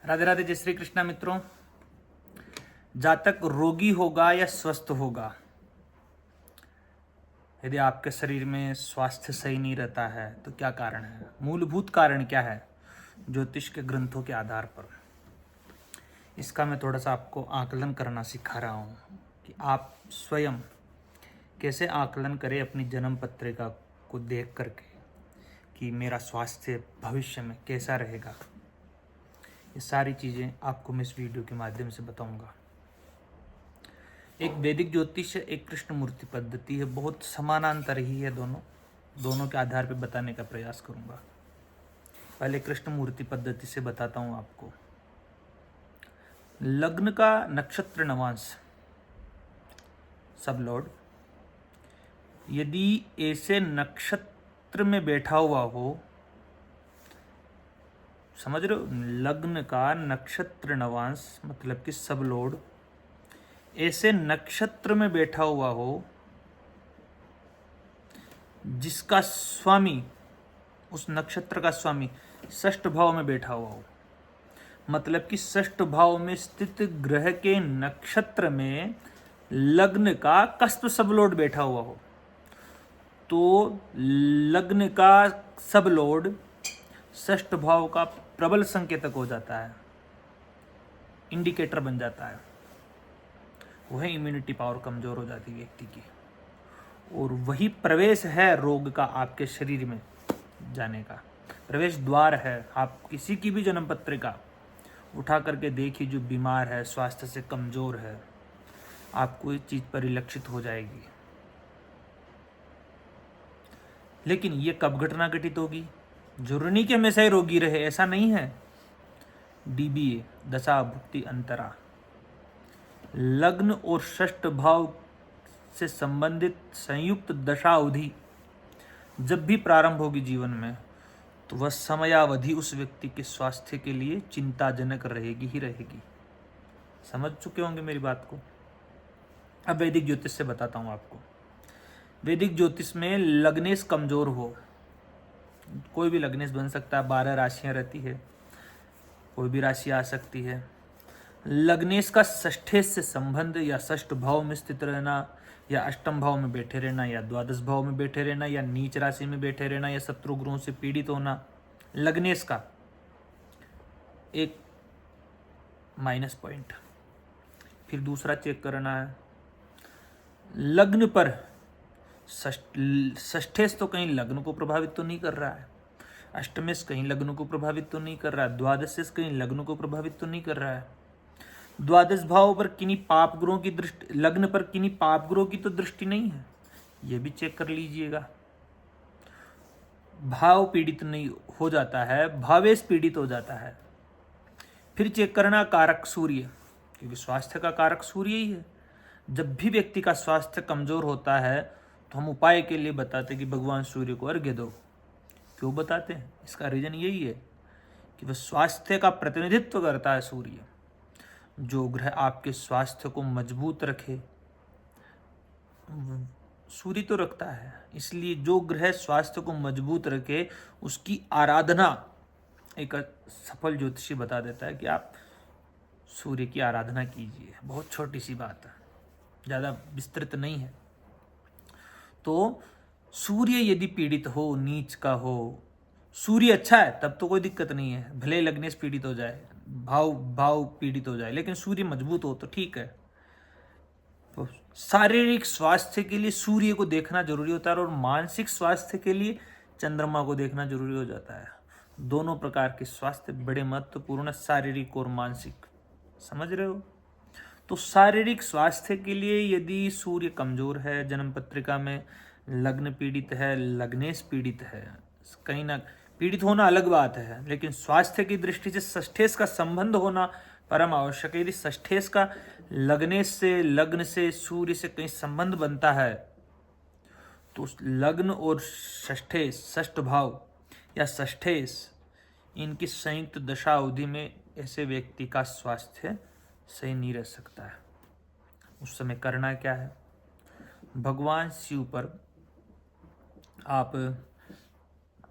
राधे राधे, जय श्री कृष्णा मित्रों। जातक रोगी होगा या स्वस्थ होगा, यदि आपके शरीर में स्वास्थ्य सही नहीं रहता है तो क्या कारण है, मूलभूत कारण क्या है ज्योतिष के ग्रंथों के आधार पर, इसका मैं थोड़ा सा आपको आकलन करना सिखा रहा हूँ कि आप स्वयं कैसे आकलन करें अपनी जन्म पत्रिका को देख करके कि मेरा स्वास्थ्य भविष्य में कैसा रहेगा। ये सारी चीज़ें आपको मैं इस वीडियो के माध्यम से बताऊंगा। एक वैदिक ज्योतिष है, एक कृष्ण मूर्ति पद्धति है, बहुत समानांतर ही है, दोनों के आधार पर बताने का प्रयास करूंगा। पहले कृष्ण मूर्ति पद्धति से बताता हूं आपको। लग्न का नक्षत्र नवांश सब लॉर्ड यदि ऐसे नक्षत्र में बैठा हुआ हो, समझ रहे हो, लग्न का नक्षत्र नवांश मतलब कि सब लॉर्ड ऐसे नक्षत्र में बैठा हुआ हो जिसका स्वामी, उस नक्षत्र का स्वामी षष्ठ भाव में बैठा हुआ हो, मतलब कि षष्ठ भाव में स्थित ग्रह के नक्षत्र में लग्न का कस्प सब लॉर्ड बैठा हुआ हो, तो लग्न का सब लॉर्ड षष्ठ भाव का प्रबल संकेतक हो जाता है, इंडिकेटर बन जाता है। वह इम्यूनिटी पावर कमजोर हो जाती है व्यक्ति की, और वही प्रवेश है रोग का आपके शरीर में जाने का, प्रवेश द्वार है। आप किसी की भी जन्म पत्रिका उठा करके देखिए, जो बीमार है, स्वास्थ्य से कमजोर है, आपको इस चीज परिलक्षित हो जाएगी। लेकिन ये कब घटना घटित होगी? जरूरी नहीं कि हमेशा ही रोगी रहे, ऐसा नहीं है। डीबीए दशा भुक्ति अंतरा, लग्न और षष्ठ भाव से संबंधित संयुक्त दशा अवधि जब भी प्रारंभ होगी जीवन में, तो वह समयावधि उस व्यक्ति के स्वास्थ्य के लिए चिंताजनक रहेगी ही रहेगी। समझ चुके होंगे मेरी बात को। अब वैदिक ज्योतिष से बताता हूं आपको। वैदिक ज्योतिष में लग्नेश कमजोर हो, कोई भी लग्नेश बन सकता है, 12 राशियां रहती है, कोई भी राशि आ सकती है। लग्नेश का षष्ठेश से संबंध या षष्ठ भाव में स्थित रहना, या अष्टम भाव में बैठे रहना, या द्वादश भाव में बैठे रहना, या नीच राशि में बैठे रहना, या शत्रु ग्रहों से पीड़ित होना, लग्नेश का एक माइनस पॉइंट। फिर दूसरा चेक करना है, लग्न पर षष्ठेश तो कहीं लग्न को प्रभावित तो नहीं कर रहा है, अष्टमेश कहीं लग्न को प्रभावित तो नहीं कर रहा है, द्वादशेश कहीं लग्न को प्रभावित तो नहीं कर रहा है। द्वादश भाव पर किन्हीं पाप ग्रहों की दृष्टि, लग्न पर किन्हीं पाप ग्रहों की तो दृष्टि नहीं है, यह भी चेक कर लीजिएगा। भाव पीड़ित नहीं हो जाता है, भावेश पीड़ित हो जाता है। फिर चेक करना कारक सूर्य, क्योंकि स्वास्थ्य का कारक सूर्य ही है। जब भी व्यक्ति का स्वास्थ्य कमजोर होता है तो हम उपाय के लिए बताते हैं कि भगवान सूर्य को अर्घ्य दो। क्यों बताते हैं? इसका रीजन यही है कि वह स्वास्थ्य का प्रतिनिधित्व करता है। सूर्य, जो ग्रह आपके स्वास्थ्य को मजबूत रखे, सूर्य तो रखता है, इसलिए जो ग्रह स्वास्थ्य को मजबूत रखे उसकी आराधना एक सफल ज्योतिषी बता देता है कि आप सूर्य की आराधना कीजिए। बहुत छोटी सी बात है, ज़्यादा विस्तृत नहीं है। तो सूर्य यदि पीड़ित हो, नीच का हो, सूर्य अच्छा है तब तो कोई दिक्कत नहीं है, भले लग्नेश पीड़ित हो जाए, भाव पीड़ित हो जाए, लेकिन सूर्य मजबूत हो तो ठीक है। तो शारीरिक स्वास्थ्य के लिए सूर्य को देखना जरूरी होता है, और मानसिक स्वास्थ्य के लिए चंद्रमा को देखना जरूरी हो जाता है। दोनों प्रकार के स्वास्थ्य बड़े महत्वपूर्ण, शारीरिक और मानसिक, समझ रहे हो। तो शारीरिक स्वास्थ्य के लिए यदि सूर्य कमजोर है, जन्म पत्रिका में लग्न पीड़ित है, लग्नेश पीड़ित है, कहीं ना पीड़ित होना अलग बात है, लेकिन स्वास्थ्य की दृष्टि से षष्ठेश का संबंध होना परम आवश्यक है। यदि षष्ठेश का लग्नेश से, लग्न से, सूर्य से कहीं संबंध बनता है, तो उस लग्न और षष्ठेश, षष्ठ भाव या षष्ठेश, इनकी संयुक्त दशा अवधि में ऐसे व्यक्ति का स्वास्थ्य सही नहीं रह सकता है। उस समय करना क्या है? भगवान शिव पर आप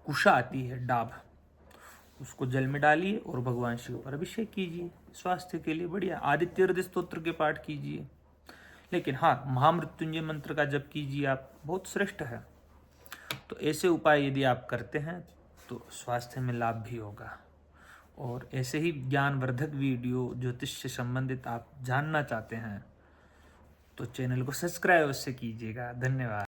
कुशा आती है, डाब, उसको जल में डालिए और भगवान शिव पर अभिषेक कीजिए, स्वास्थ्य के लिए बढ़िया। आदित्य हृदय स्तोत्र के पाठ कीजिए, लेकिन हाँ, महामृत्युंजय मंत्र का जप कीजिए आप, बहुत श्रेष्ठ है। तो ऐसे उपाय यदि आप करते हैं तो स्वास्थ्य में लाभ भी होगा। और ऐसे ही ज्ञानवर्धक वीडियो ज्योतिष से संबंधित आप जानना चाहते हैं तो चैनल को सब्सक्राइब अवश्य कीजिएगा। धन्यवाद।